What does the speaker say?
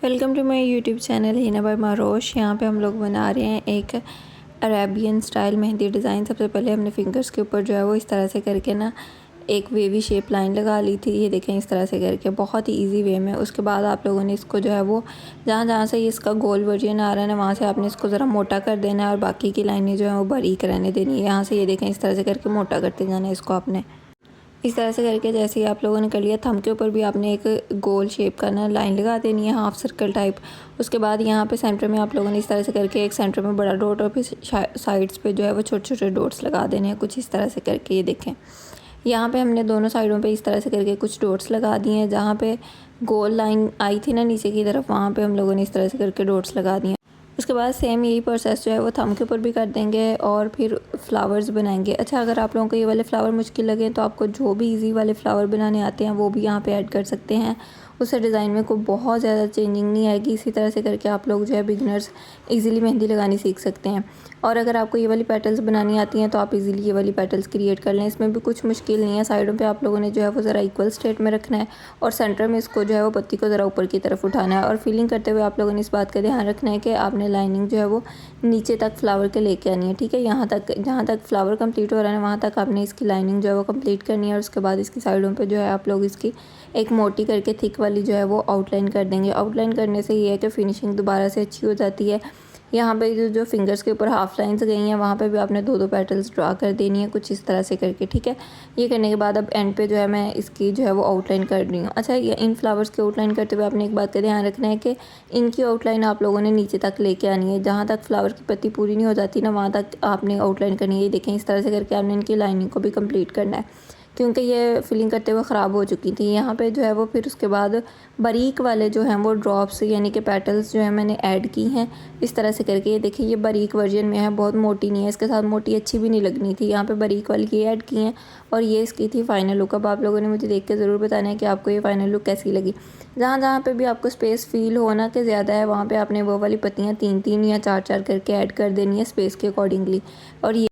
Welcome to my YouTube channel Hina by Marosh. यहाँ पे हम लोग बना रहे हैं एक अरेबियन स्टाइल मेहंदी डिज़ाइन। सबसे पहले हमने फिंगर्स के ऊपर जो है वो इस तरह से करके ना एक वेवी शेप लाइन लगा ली थी। ये देखें इस तरह से करके बहुत ही इजी वे में। उसके बाद आप लोगों ने इसको जो है वो जहाँ जहाँ से इसका गोल वर्जन आ रहा है ना वहाँ से आपने इसको ज़रा मोटा कर देना है और बाकी की लाइनें जो है वो बारीक रहने देनी है। यहाँ से ये देखें इस तरह से करके मोटा करते जाना है इसको आपने। इस तरह से करके जैसे ही आप लोगों ने कर लिया, थंब के ऊपर भी आपने एक गोल शेप का ना लाइन लगा देनी है, हाफ सर्कल टाइप। उसके बाद यहाँ पे सेंटर में आप लोगों ने इस तरह से करके एक सेंटर में बड़ा डॉट और फिर साइड्स पे जो है वो छोटे छोटे डॉट्स लगा देने हैं कुछ इस तरह से करके। ये देखें यहाँ पे हमने दोनों साइडों पे इस तरह से करके कुछ डॉट्स लगा दिए हैं। जहाँ पे गोल लाइन आई थी ना नीचे की तरफ, वहाँ पे हम लोगों ने इस तरह से करके डॉट्स लगा दिए। उसके बाद सेम यही प्रोसेस जो है वो थंब के ऊपर भी कर देंगे और फिर फ्लावर्स बनाएंगे। अच्छा, अगर आप लोगों को ये वाले फ्लावर मुश्किल लगे तो आपको जो भी इजी वाले फ्लावर बनाने आते हैं वो भी यहाँ पे ऐड कर सकते हैं। उससे डिज़ाइन में कोई बहुत ज़्यादा चेंजिंग नहीं आएगी। इसी तरह से करके आप लोग जो है बिगनर्स इजीली मेहंदी लगानी सीख सकते हैं। और अगर आपको ये वाली पेटल्स बनानी आती हैं तो आप इजीली ये वाली पेटल्स क्रिएट कर लें। इसमें भी कुछ मुश्किल नहीं है। साइडों पे आप लोगों ने जो है वो ज़रा इक्वल स्टेट में रखना है और सेंटर में इसको जो है वो पत्ती को ज़रा ऊपर की तरफ उठाना है। और फिलिंग करते हुए आप लोगों ने इस बात का ध्यान रखना है कि आपने लाइनिंग जो है वो नीचे तक फ्लावर के लेके आनी है। ठीक है, यहाँ तक जहाँ तक फ्लावर कंप्लीट हो रहा है वहाँ तक आपने इसकी लाइनिंग जो है वो कंप्लीट करनी है। और उसके बाद इसकी साइडों पे जो है आप लोग इसकी एक मोटी करके थिक वाली जो है वो आउटलाइन कर देंगे। आउटलाइन करने से ये है कि फिनिशिंग दोबारा से अच्छी हो जाती है। यहाँ पे जो फिंगर्स के ऊपर हाफ लाइंस गई हैं वहाँ पे भी आपने दो दो पेटल्स ड्रा कर देनी है कुछ इस तरह से करके। ठीक है, ये करने के बाद अब एंड पे जो है मैं इसकी जो है वो आउटलाइन कर रही हूँ। अच्छा, ये इन फ्लावर्स की आउटलाइन करते हुए आपने एक बात का ध्यान रखना है कि इनकी आउटलाइन आप लोगों ने नीचे तक लेके आनी है। जहाँ तक फ्लावर की पत्ती पूरी नहीं हो जाती ना वहाँ तक आपने आउटलाइन करनी है। ये देखें इस तरह से करके आपने इनकी लाइनिंग को भी कम्प्लीट करना है क्योंकि ये फिलिंग करते हुए ख़राब हो चुकी थी। यहाँ पे जो है वो फिर उसके बाद बारीक वाले जो हैं वो ड्रॉप्स यानी कि पेटल्स जो है मैंने ऐड की हैं इस तरह से करके। ये देखिए ये बारीक वर्जन में है, बहुत मोटी नहीं है। इसके साथ मोटी अच्छी भी नहीं लगनी थी। यहाँ पे बारीक वाली ये ऐड की हैं और ये इसकी थी फाइनल लुक। अब आप लोगों ने मुझे देख के ज़रूर बताना है कि आपको ये फाइनल लुक कैसी लगी। जहाँ जहाँ पे भी आपको स्पेस फील होना कि ज़्यादा है वहाँ पे आपने वो वाली पत्तियाँ तीन तीन या चार चार करके ऐड कर देनी है स्पेस के अकॉर्डिंगली। और ये